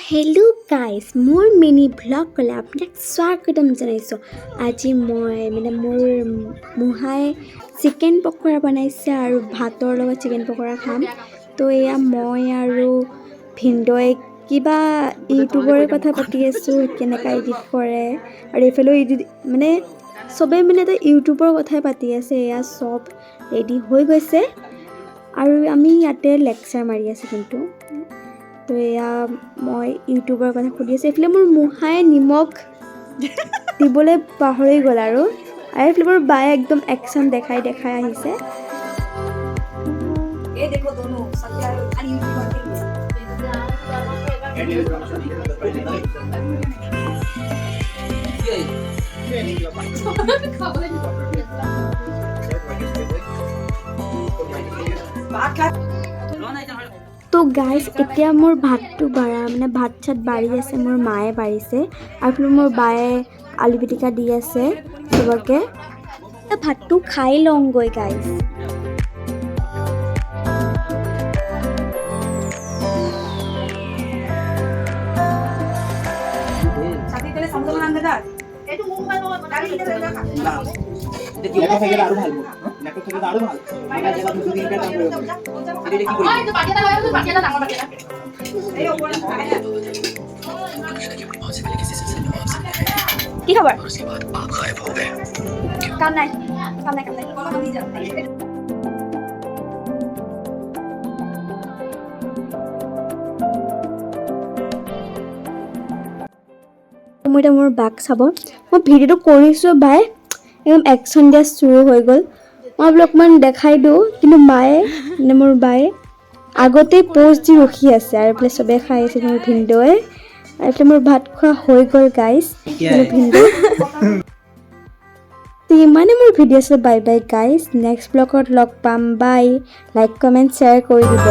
Hello' guys মোৰ mini blog ক'লে আপোনাক স্বাগতম জনাইছোঁ। আজি মই মোৰ মুহাই চিকেন পকৰা বনাইছে আৰু ভাতৰ লগত চিকেন পকৰা খাম। তো এয়া মই আৰু ভিনদৈ কিবা ইউটিউবৰ কথা পাতি আছোঁ, কেনেকৈ এডিট কৰে আৰু এইফালেও এডিট চবেই এটা ইউটিউবৰ কথাই পাতি আছে। এয়া চব ৰেডি হৈ গৈছে আৰু আমি ইয়াতে লেকচাৰ মাৰি আছোঁ কিন্তু। তো এয়া মই ইউটিউবৰ কথা সুধি আছোঁ। এইফালে মোৰ মুহাই নিমখ দিবলৈ পাহৰি গ'ল আৰু এইফালে মোৰ বায়ে একদম একশ্যন দেখাই আহিছে। তো গাইজ এতিয়া মোৰ ভাতটো ভাত চাত বাঢ়ি আছে, মোৰ মায়ে বাঢ়িছে আৰু মোৰ বায়ে আলু পিটিকা দি আছে চবকে। ভাতটো খাই লওঁগৈ গাইজ। কি খবৰ? কাম নাই। মই এতিয়া মোৰ বাক চাব, মই ভিডিঅ'টো কৰিছোঁ, বাই একদম একশ্যন দিয়া চুৰু হৈ গ'ল। মই বোলো অকণমান দেখাই দিওঁ, কিন্তু মায়ে মোৰ বায়ে আগতেই প'জ দি ৰখি আছে আৰু এইফালে চবেই খাই আছে। মোৰ ভিনদৈ আৰু এইফালে মোৰ ভাত খোৱা হৈ গ'ল গাইজ। ভিনদৈ ইমানে মোৰ ভিডিঅ' আছে। বাই বাই গাইজ, নেক্সট ব্লগত লগ পাম। বাই, লাইক কমেণ্ট শ্বেয়াৰ কৰি দিব।